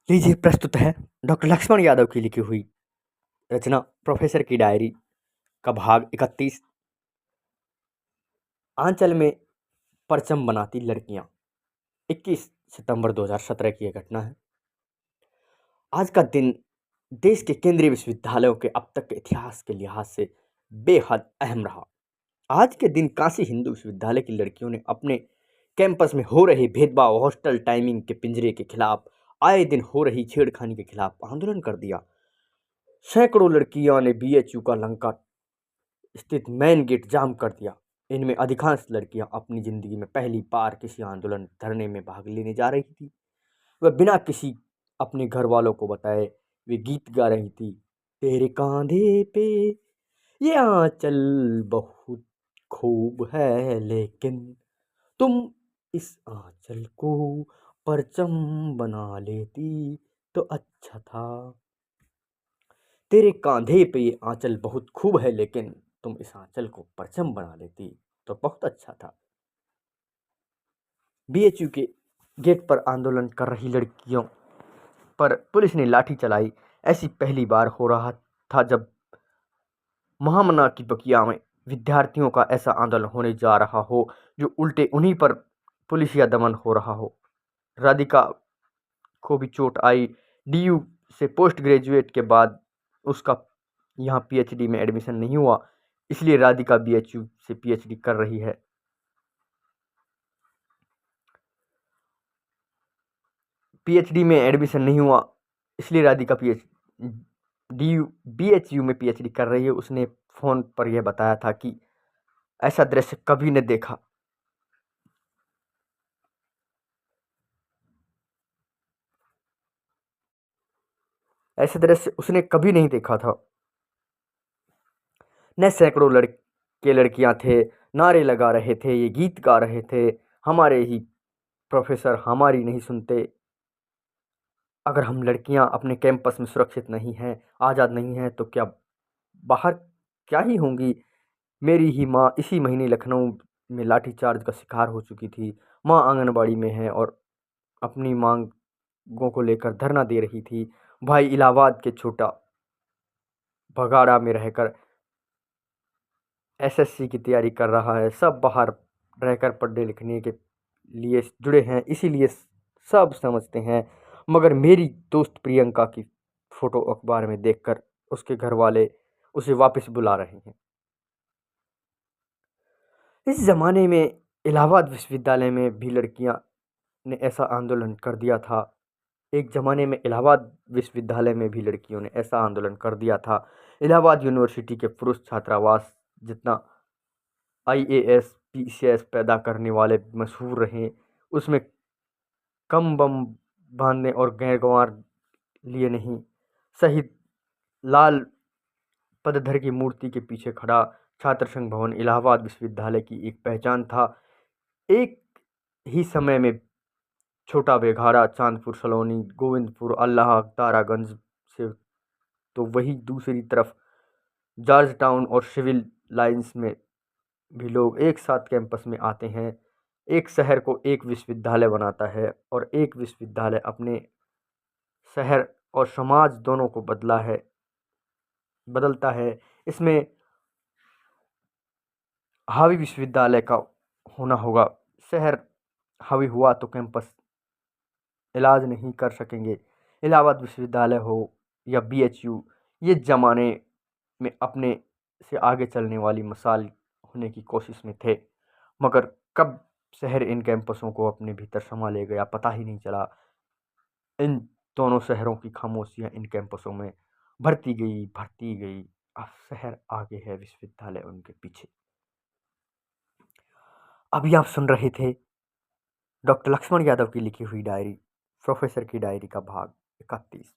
लीजिए प्रस्तुत है डॉक्टर लक्ष्मण यादव की लिखी हुई रचना प्रोफेसर की डायरी का भाग 31। आंचल में परचम बनाती लड़कियां। 21 सितंबर 2017 की यह घटना है। आज का दिन देश के केंद्रीय विश्वविद्यालयों के अब तक के इतिहास के लिहाज से बेहद अहम रहा। आज के दिन काशी हिंदू विश्वविद्यालय की लड़कियों ने अपने कैंपस में हो रहे भेदभाव, हॉस्टल टाइमिंग के पिंजरे के खिलाफ, आए दिन हो रही छेड़खानी के खिलाफ आंदोलन कर दिया। सैकड़ों लड़कियों ने बीएचयू का लंका स्थित मेन गेट जाम कर दिया। इनमें अधिकांश लड़कियां अपनी जिंदगी में पहली बार किसी आंदोलन धरने में भाग लेने जा रही थी। वह बिना किसी अपने घर वालों को बताए वे गीत गा रही थी। तेरे कांधे पे ये आंचल बहुत खूब है, लेकिन तुम इस आंचल को परचम बना लेती तो अच्छा था। तेरे कांधे पे ये आंचल बहुत खूब है, लेकिन तुम इस आंचल को परचम बना लेती तो बहुत अच्छा था। बीएचयू के गेट पर आंदोलन कर रही लड़कियों पर पुलिस ने लाठी चलाई। ऐसी पहली बार हो रहा था जब महामना की बगिया में विद्यार्थियों का ऐसा आंदोलन होने जा रहा हो जो उल्टे उन्हीं पर पुलिसिया दमन हो रहा हो। राधिका को भी चोट आई। डीयू से पोस्ट ग्रेजुएट के बाद उसका यहाँ पीएचडी में एडमिशन नहीं हुआ, इसलिए राधिका बीएचयू से पीएचडी कर रही है। पीएचडी में एडमिशन नहीं हुआ, इसलिए राधिका बीएचयू में पीएचडी कर रही है। उसने फ़ोन पर यह बताया था कि ऐसा दृश्य कभी न देखा। ऐसा दृश्य उसने कभी नहीं देखा था। न सैकड़ों लड़के लड़कियां थे, नारे लगा रहे थे, ये गीत गा रहे थे, हमारे ही प्रोफेसर हमारी नहीं सुनते। अगर हम लड़कियां अपने कैंपस में सुरक्षित नहीं हैं, आज़ाद नहीं हैं, तो क्या बाहर क्या ही होंगी। मेरी ही माँ इसी महीने लखनऊ में लाठीचार्ज का शिकार हो चुकी थी। माँ आंगनबाड़ी में है और अपनी मांगों को लेकर धरना दे रही थी। भाई इलाहाबाद के छोटा बगाड़ा में रहकर एसएससी की तैयारी कर रहा है। सब बाहर रहकर पढ़ने लिखने के लिए जुड़े हैं, इसीलिए सब समझते हैं। मगर मेरी दोस्त प्रियंका की फ़ोटो अखबार में देखकर उसके घर वाले उसे वापस बुला रहे हैं। इस ज़माने में इलाहाबाद विश्वविद्यालय में भी लड़कियां ने ऐसा आंदोलन कर दिया था। एक ज़माने में इलाहाबाद विश्वविद्यालय में भी लड़कियों ने ऐसा आंदोलन कर दिया था। इलाहाबाद यूनिवर्सिटी के पुरुष छात्रावास जितना आईएएस पीसीएस पैदा करने वाले मशहूर रहे, उसमें कम बम बांधने और गैरगंवार लिए नहीं। शहीद लाल पदधर की मूर्ति के पीछे खड़ा छात्र संघ भवन इलाहाबाद विश्वविद्यालय की एक पहचान था। एक ही समय में छोटा बेघाड़ा, चांदपुर सलोनी, गोविंदपुर, अल्लाह, तारागंज से तो वही दूसरी तरफ जॉर्ज टाउन और सिविल लाइंस में भी लोग एक साथ कैंपस में आते हैं। एक शहर को एक विश्वविद्यालय बनाता है और एक विश्वविद्यालय अपने शहर और समाज दोनों को बदलता है। इसमें हावी विश्वविद्यालय का होना होगा। शहर हावी हुआ तो कैंपस इलाज नहीं कर सकेंगे। इलाहाबाद विश्वविद्यालय हो या बीएचयू, ये ज़माने में अपने से आगे चलने वाली मिसाल होने की कोशिश में थे। मगर कब शहर इन कैंपसों को अपने भीतर समा ले गया, पता ही नहीं चला। इन दोनों शहरों की खामोशियाँ इन कैंपसों में भरती गई। अब शहर आगे है, विश्वविद्यालय उनके पीछे। अभी आप सुन रहे थे डॉक्टर लक्ष्मण यादव की लिखी हुई डायरी, प्रोफेसर की डायरी का भाग 31।